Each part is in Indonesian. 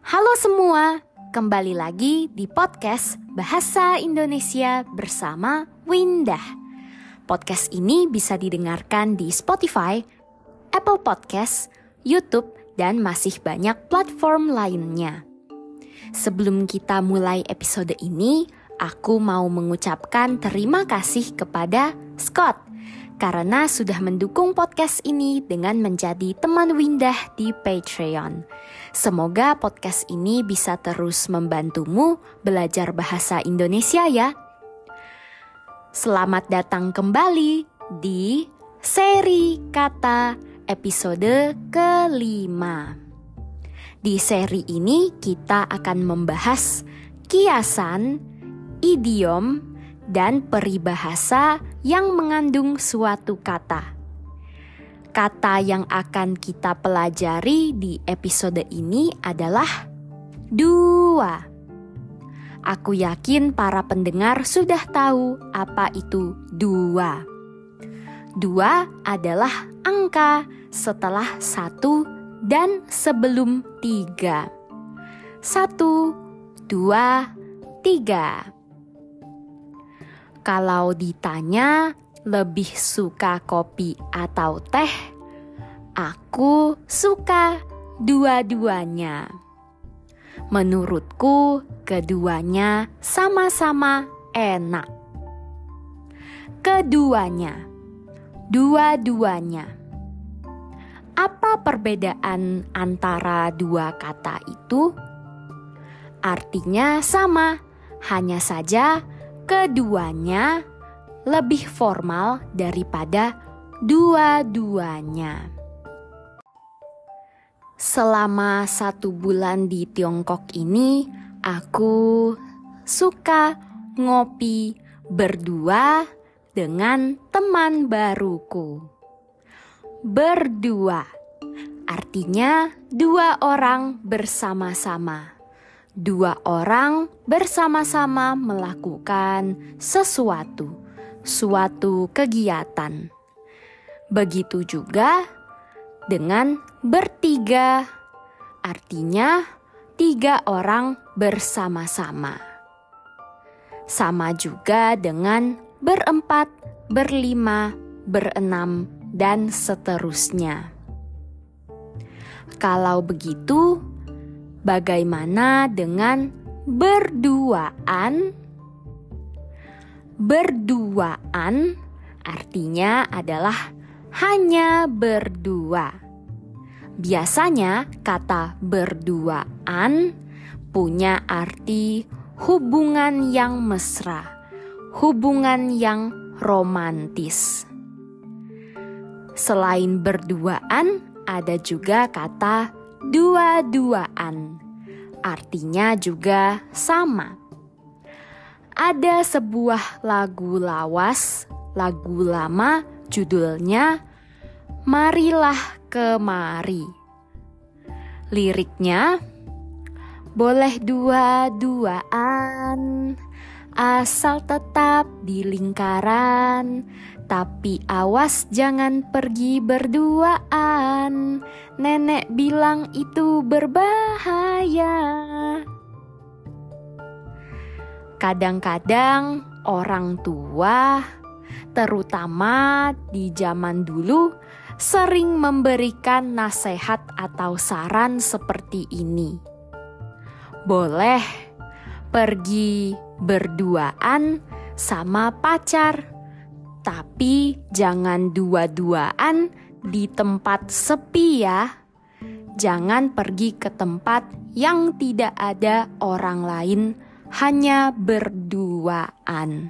Halo semua, kembali lagi di podcast Bahasa Indonesia bersama Windah. Podcast ini bisa didengarkan di Spotify, Apple Podcast, YouTube, dan masih banyak platform lainnya. Sebelum kita mulai episode ini, aku mau mengucapkan terima kasih kepada Scott karena sudah mendukung podcast ini dengan menjadi teman Windah di Patreon. Semoga podcast ini bisa terus membantumu belajar bahasa Indonesia ya. Selamat datang kembali di seri kata episode kelima. Di seri ini kita akan membahas kiasan, idiom, dan peribahasa yang mengandung suatu kata. Kata yang akan kita pelajari di episode ini adalah dua. Aku yakin para pendengar sudah tahu apa itu dua. Dua adalah angka setelah satu dan sebelum tiga. 1, 2, 3. Kalau ditanya lebih suka kopi atau teh, aku suka dua-duanya. Menurutku keduanya sama-sama enak. Keduanya, dua-duanya. Apa perbedaan antara dua kata itu? Artinya sama, hanya saja keduanya lebih formal daripada dua-duanya. Selama 1 bulan di Tiongkok ini, aku suka ngopi berdua dengan teman baruku. Berdua, artinya 2 orang bersama-sama. 2 orang bersama-sama melakukan suatu kegiatan. Begitu juga dengan bertiga, artinya 3 orang bersama-sama. Sama juga dengan berempat, berlima, berenam, dan seterusnya. Kalau begitu, bagaimana dengan berduaan? Berduaan artinya adalah hanya berdua. Biasanya kata berduaan punya arti hubungan yang mesra, hubungan yang romantis. Selain berduaan, ada juga kata dua-duaan, artinya juga sama. Ada sebuah lagu lawas, lagu lama, judulnya Marilah Kemari. Liriknya, boleh dua-duaan, asal tetap di lingkaran, tapi awas jangan pergi berduaan, nenek bilang itu berbahaya. Kadang-kadang orang tua, terutama di zaman dulu, sering memberikan nasihat atau saran seperti ini. Boleh pergi berduaan sama pacar, tapi jangan dua-duaan di tempat sepi ya. Jangan pergi ke tempat yang tidak ada orang lain, hanya berduaan.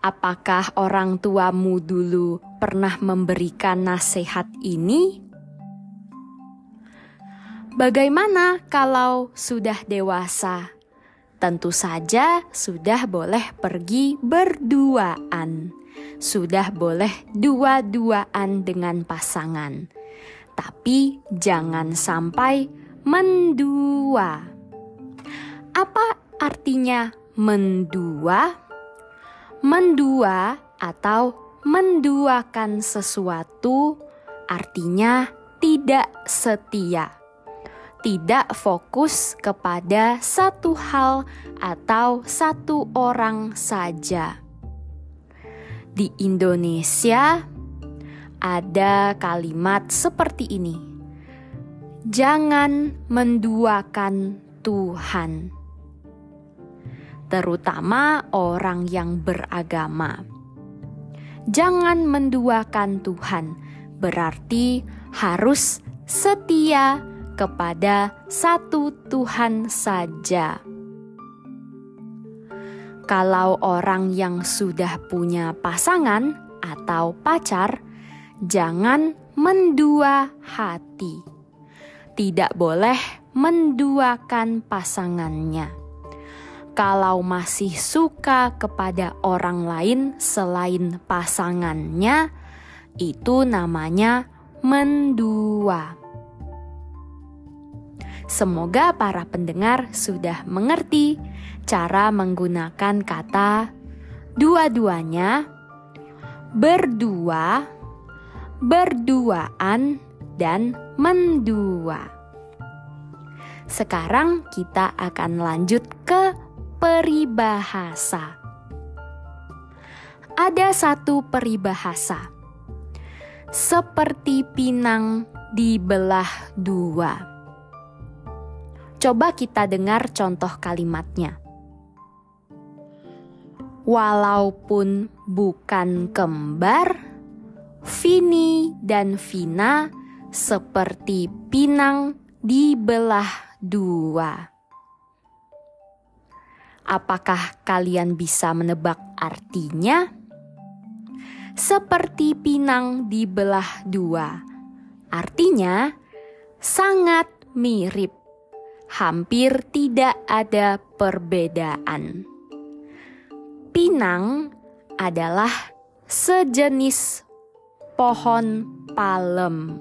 Apakah orang tuamu dulu pernah memberikan nasihat ini? Bagaimana kalau sudah dewasa? Tentu saja sudah boleh pergi berduaan. Sudah boleh dua-duaan dengan pasangan. Tapi jangan sampai mendua. Apa artinya mendua? Mendua atau menduakan sesuatu artinya tidak setia. tidak fokus kepada satu hal atau satu orang saja. Di Indonesia ada kalimat seperti ini. Jangan menduakan Tuhan. Terutama orang yang beragama. Jangan menduakan Tuhan berarti harus setia kepada satu Tuhan saja. Kalau orang yang sudah punya pasangan atau pacar, jangan mendua hati. Tidak boleh menduakan pasangannya. Kalau masih suka kepada orang lain selain pasangannya, itu namanya mendua. Semoga para pendengar sudah mengerti cara menggunakan kata dua-duanya, berdua, berduaan, dan mendua. Sekarang kita akan lanjut ke peribahasa. Ada satu peribahasa. Seperti pinang dibelah dua. Coba kita dengar contoh kalimatnya. Walaupun bukan kembar, Vini dan Vina seperti pinang dibelah dua. Apakah kalian bisa menebak artinya? Seperti pinang dibelah dua. Artinya sangat mirip. Hampir tidak ada perbedaan. Pinang adalah sejenis pohon palem.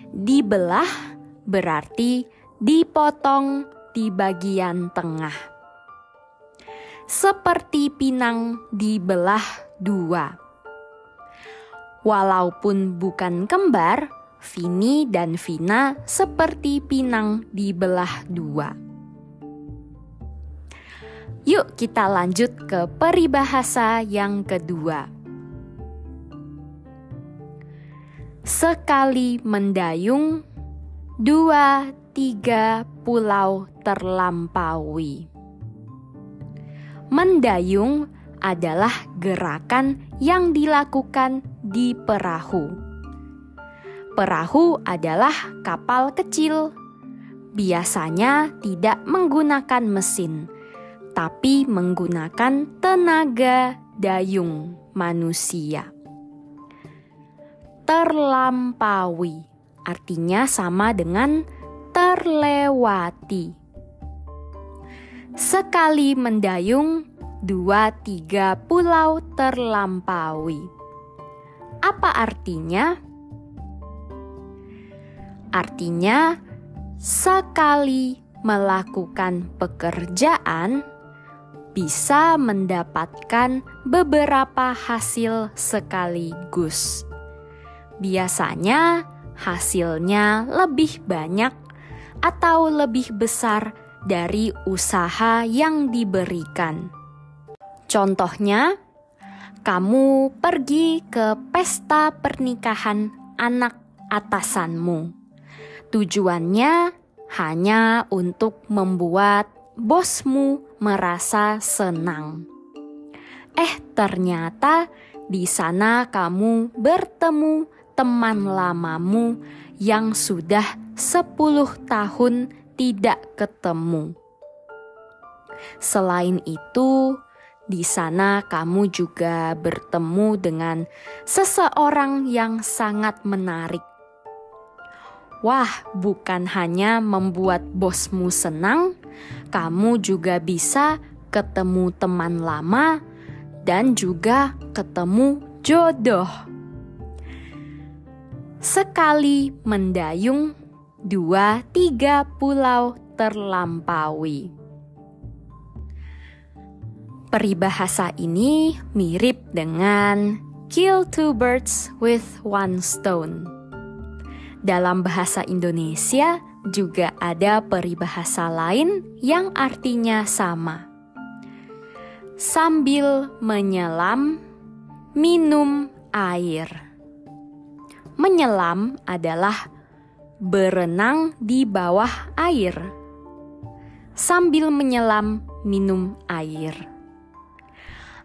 Dibelah berarti dipotong di bagian tengah. Seperti pinang dibelah dua. Walaupun bukan kembar, Vini dan Vina seperti pinang dibelah dua. Yuk kita lanjut ke peribahasa yang kedua. Sekali mendayung, 2-3 pulau terlampaui. Mendayung adalah gerakan yang dilakukan di perahu. Perahu adalah kapal kecil. Biasanya tidak menggunakan mesin, tapi menggunakan tenaga dayung manusia. Terlampaui artinya sama dengan terlewati. Sekali mendayung, 2-3 pulau terlampaui. Apa artinya? Artinya, sekali melakukan pekerjaan, bisa mendapatkan beberapa hasil sekaligus. Biasanya, hasilnya lebih banyak atau lebih besar dari usaha yang diberikan. Contohnya, kamu pergi ke pesta pernikahan anak atasanmu. Tujuannya hanya untuk membuat bosmu merasa senang. Ternyata di sana kamu bertemu teman lamamu yang sudah 10 tahun tidak ketemu. Selain itu, di sana kamu juga bertemu dengan seseorang yang sangat menarik. Wah, bukan hanya membuat bosmu senang, kamu juga bisa ketemu teman lama dan juga ketemu jodoh. Sekali mendayung, 2-3 pulau terlampaui. Peribahasa ini mirip dengan kill 2 birds with 1 stone. Dalam bahasa Indonesia juga ada peribahasa lain yang artinya sama. Sambil menyelam, minum air. Menyelam adalah berenang di bawah air. Sambil menyelam, minum air.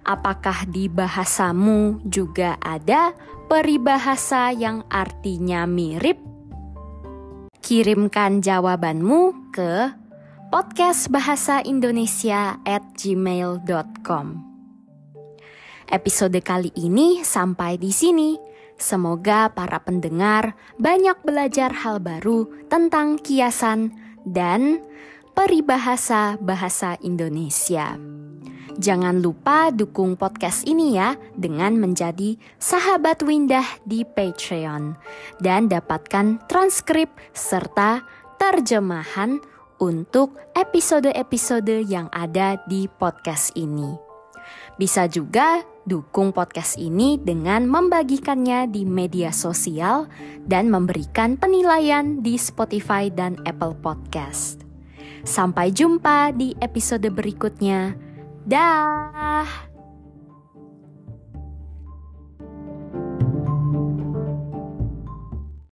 Apakah di bahasamu juga ada peribahasa yang artinya mirip? Kirimkan jawabanmu ke podcastbahasaindonesia@gmail.com. Episode kali ini sampai di sini. Semoga para pendengar banyak belajar hal baru tentang kiasan dan peribahasa bahasa Indonesia. Jangan lupa dukung podcast ini ya dengan menjadi sahabat Windah di Patreon dan dapatkan transkrip serta terjemahan untuk episode-episode yang ada di podcast ini. Bisa juga dukung podcast ini dengan membagikannya di media sosial dan memberikan penilaian di Spotify dan Apple Podcast. Sampai jumpa di episode berikutnya. Dah.